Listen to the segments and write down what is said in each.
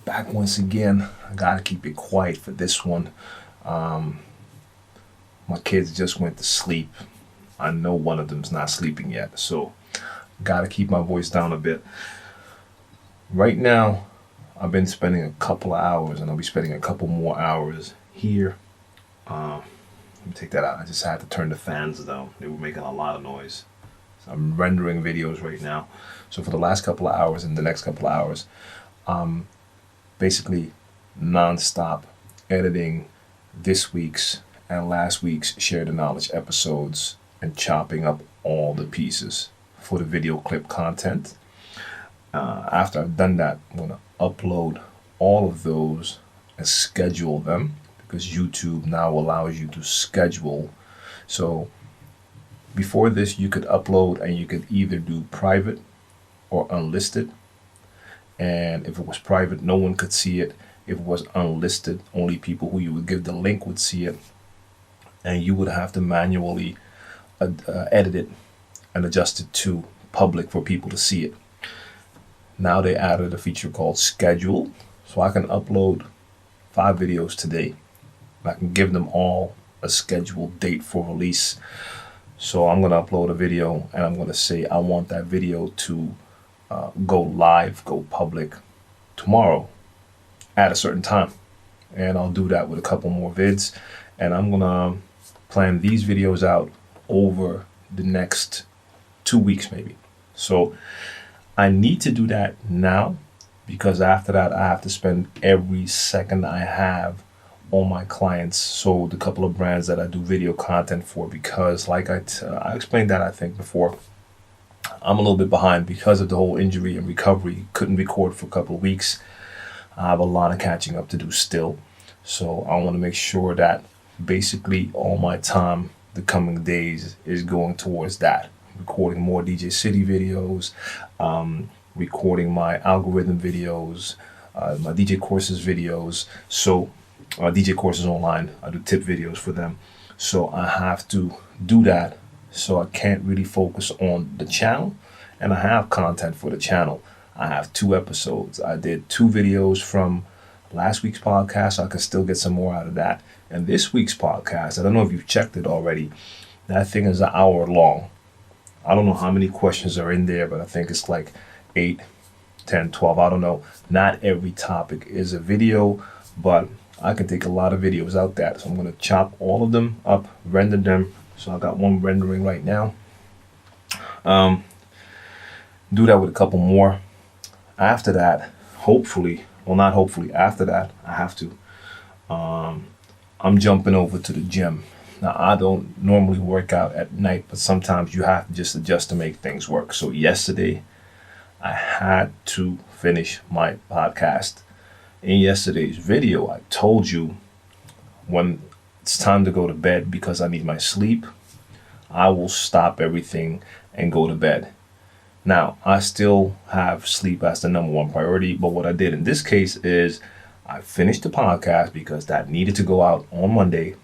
back once again. I gotta keep it quiet for this one. My kids just went to sleep. I know one of them's not sleeping yet, so gotta keep my voice down a bit. Right now, I've been spending a couple of hours, and I'll be spending a couple more hours here. Let me take that out. I just had to turn the fans down. They were making a lot of noise. So I'm rendering videos right now. So for the last couple of hours and the next couple of hours, basically non-stop editing this week's and last week's Share the Knowledge episodes and chopping up all the pieces for the video clip content. After I've done that, I'm going to upload all of those and schedule them, because YouTube now allows you to schedule. So before this, you could upload and you could either do private or unlisted. And if it was private, no one could see it. If it was unlisted, only people who you would give the link would see it. And you would have to manually edit it and adjust it to public for people to see it. Now they added a feature called schedule, so I can upload 5 videos today. I can give them all a scheduled date for release. So I'm going to upload a video and I'm going to say I want that video to go live, go public tomorrow at a certain time. And I'll do that with a couple more vids. And I'm going to plan these videos out over the next 2 weeks maybe. So I need to do that now, because after that I have to spend every second I have on my clients. So the couple of brands that I do video content for, because like I explained that I think before, I'm a little bit behind because of the whole injury and recovery. Couldn't record for a couple of weeks. I have a lot of catching up to do still. So I want to make sure that basically all my time the coming days is going towards that. Recording more DJ City videos, recording my algorithm videos, my DJ courses videos. So DJ courses online, I do tip videos for them. So I have to do that. So I can't really focus on the channel, and I have content for the channel. I have 2 episodes. I did 2 videos from last week's podcast. So I can still get some more out of that. And this week's podcast, I don't know if you've checked it already, that thing is an hour long. I don't know how many questions are in there, but I think it's like 8, 10, 12. I don't know. Not every topic is a video, but I can take a lot of videos out there. So I'm going to chop all of them up, render them. So I got one rendering right now. Do that with a couple more. After that, hopefully, well, not hopefully, after that, I have to. I'm jumping over to the gym. Now, I don't normally work out at night, but sometimes you have to just adjust to make things work. So yesterday, I had to finish my podcast. In yesterday's video, I told you when it's time to go to bed, because I need my sleep, I will stop everything and go to bed. Now, I still have sleep as the #1 priority, but what I did in this case is I finished the podcast because that needed to go out on Monday.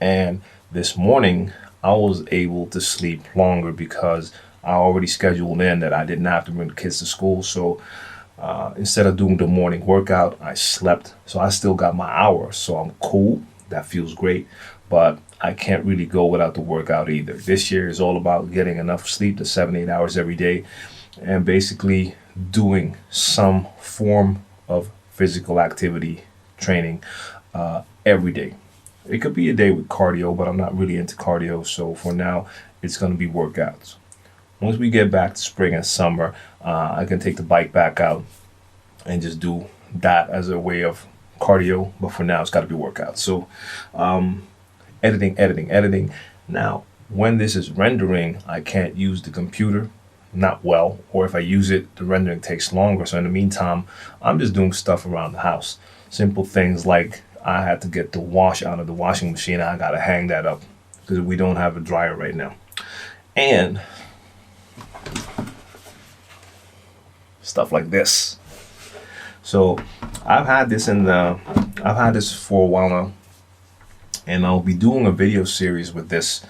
And this morning, I was able to sleep longer because I already scheduled in that I didn't have to bring the kids to school. So instead of doing the morning workout, I slept. So I still got my hour. So I'm cool. That feels great. But I can't really go without the workout either. This year is all about getting enough sleep, the 7-8 hours every day, and basically doing some form of physical activity training every day. It could be a day with cardio, but I'm not really into cardio. So for now, it's going to be workouts. Once we get back to spring and summer, I can take the bike back out and just do that as a way of cardio. But for now, it's got to be workouts. So editing. Now, when this is rendering, I can't use the computer, not well. Or if I use it, the rendering takes longer. So in the meantime, I'm just doing stuff around the house. Simple things like I had to get the wash out of the washing machine. I got to hang that up because we don't have a dryer right now. And stuff like this. So I've had this for a while now, and I'll be doing a video series with this.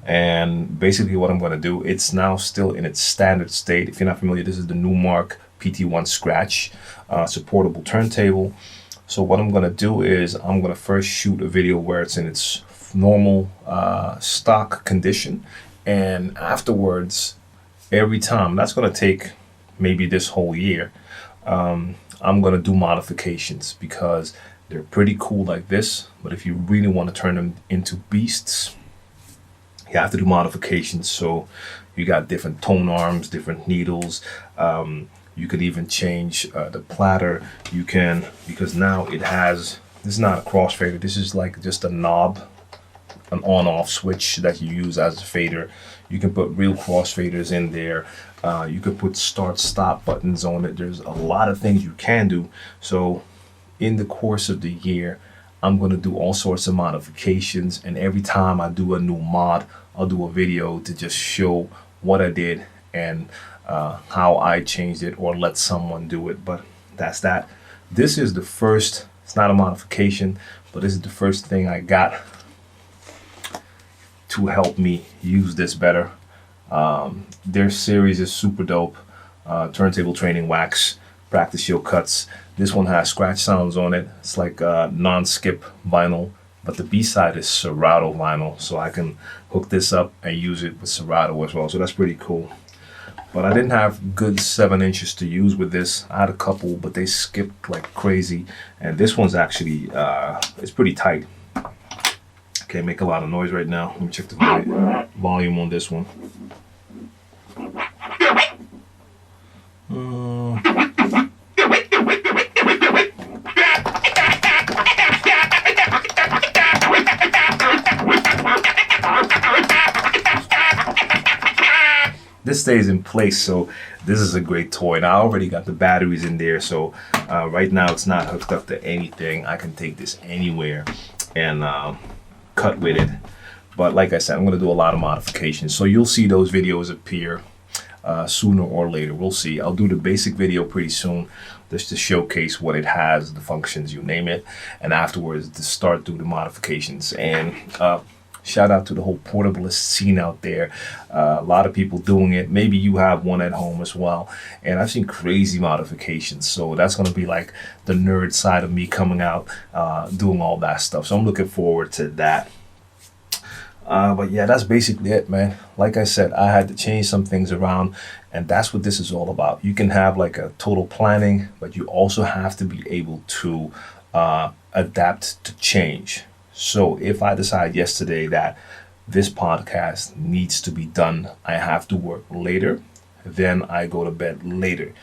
And basically what I'm going to do, it's now still in its standard state. If you're not familiar, this is the Newmark PT1 Scratch. It's a portable turntable. So what I'm gonna do is I'm gonna first shoot a video where it's in its normal stock condition, and afterwards, every time, that's gonna take maybe this whole year, I'm gonna do modifications because they're pretty cool like this, but if you really want to turn them into beasts, you have to do modifications. So you got different tone arms, different needles. You could even change the platter. You can, because now it has, this is not a crossfader, this is like just a knob, an on-off switch that you use as a fader. You can put real crossfaders in there. You could put start-stop buttons on it. There's a lot of things you can do. So in the course of the year, I'm going to do all sorts of modifications, and every time I do a new mod, I'll do a video to just show what I did and how I changed it, or let someone do it. But that's that. This is the first, it's not a modification, but this is the first thing I got to help me use this better. Their series is super dope. Turntable training wax, practice shield cuts. This one has scratch sounds on it. It's like non-skip vinyl, but the B-side is Serato vinyl, so I can hook this up and use it with Serato as well. So that's pretty cool. But I didn't have good 7 inches to use with this. I had a couple, but they skipped like crazy. And this one's actually, it's pretty tight. Can't make a lot of noise right now. Let me check the volume on this one. This stays in place, so this is a great toy. And I already got the batteries in there, so right now it's not hooked up to anything. I can take this anywhere and cut with it. But like I said, I'm going to do a lot of modifications, so you'll see those videos appear sooner or later. We'll see. I'll do the basic video pretty soon, just to showcase what it has, the functions, you name it, and afterwards to start doing the modifications. And shout out to the whole portablist scene out there. A lot of people doing it. Maybe you have one at home as well. And I've seen crazy modifications. So that's going to be like the nerd side of me coming out, doing all that stuff. So I'm looking forward to that. But yeah, that's basically it, man. Like I said, I had to change some things around, and that's what this is all about. You can have like a total planning, but you also have to be able to adapt to change. So if I decide yesterday that this podcast needs to be done, I have to work later, then I go to bed later.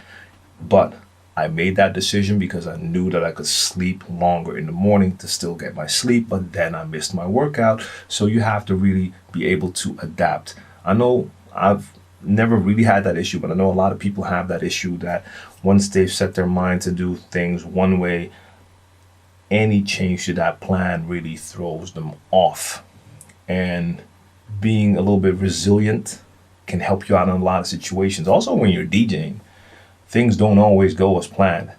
But I made that decision because I knew that I could sleep longer in the morning to still get my sleep, but then I missed my workout. So you have to really be able to adapt. I know I've never really had that issue, but I know a lot of people have that issue, that once they've set their mind to do things one way, any change to that plan really throws them off. And being a little bit resilient can help you out in a lot of situations. Also, when you're DJing, things don't always go as planned.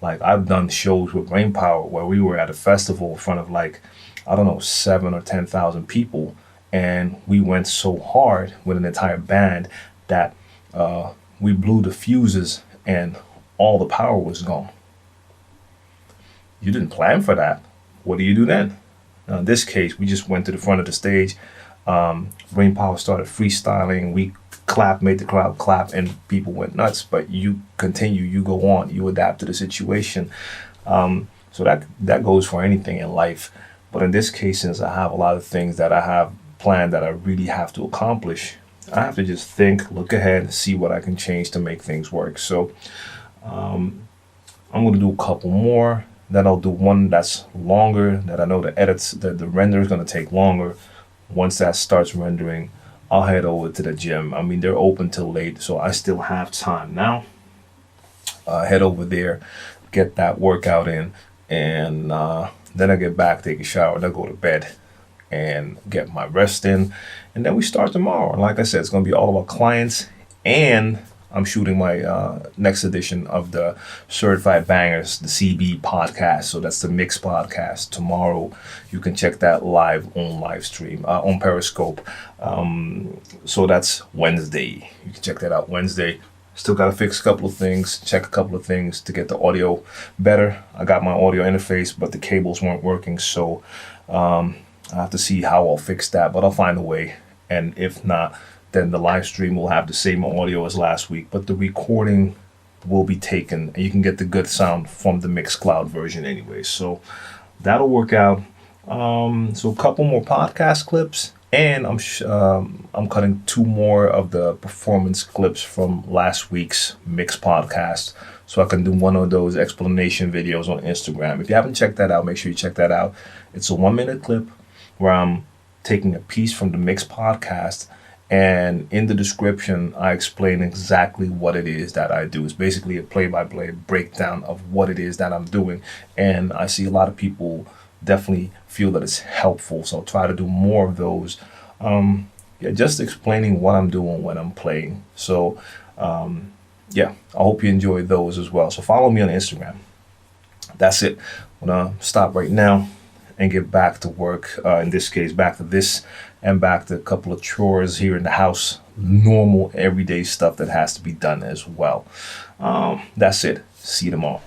Like I've done shows with Brain Power where we were at a festival in front of like, I don't know, 7,000 or 10,000 people. And we went so hard with an entire band that we blew the fuses and all the power was gone. You didn't plan for that. What do you do then? Now, in this case, we just went to the front of the stage. Brain Power started freestyling. We clapped, made the crowd clap, and people went nuts. But you continue, you go on, you adapt to the situation. So that goes for anything in life. But in this case, since I have a lot of things that I have planned that I really have to accomplish, I have to just think, look ahead, see what I can change to make things work. So I'm going to do a couple more. Then I'll do one that's longer, that I know the edits, the render is going to take longer. Once that starts rendering, I'll head over to the gym. I mean, they're open till late, so I still have time now. Head over there, get that workout in, and then I get back, take a shower, then I go to bed and get my rest in. And then we start tomorrow. And like I said, it's going to be all about clients, and I'm shooting my next edition of the Certified Bangers, the CB podcast. So that's the Mix podcast. Tomorrow, you can check that live on Livestream, on Periscope. So that's Wednesday. You can check that out Wednesday. Still got to fix a couple of things, check a couple of things to get the audio better. I got my audio interface, but the cables weren't working, so I have to see how I'll fix that, but I'll find a way. And if not, then the live stream will have the same audio as last week, but the recording will be taken, and you can get the good sound from the Mixcloud version anyway. So that'll work out. So a couple more podcast clips, and I'm cutting 2 more of the performance clips from last week's Mix podcast, so I can do one of those explanation videos on Instagram. If you haven't checked that out, make sure you check that out. It's a 1-minute clip where I'm taking a piece from the Mix podcast, and in the description, I explain exactly what it is that I do. It's basically a play-by-play breakdown of what it is that I'm doing. And I see a lot of people definitely feel that it's helpful. So I'll try to do more of those. Just explaining what I'm doing when I'm playing. So, I hope you enjoy those as well. So follow me on Instagram. That's it. I'm going to stop right now and get back to work. In this case, back to this and back to a couple of chores here in the house. Normal, everyday stuff that has to be done as well. That's it. See you tomorrow.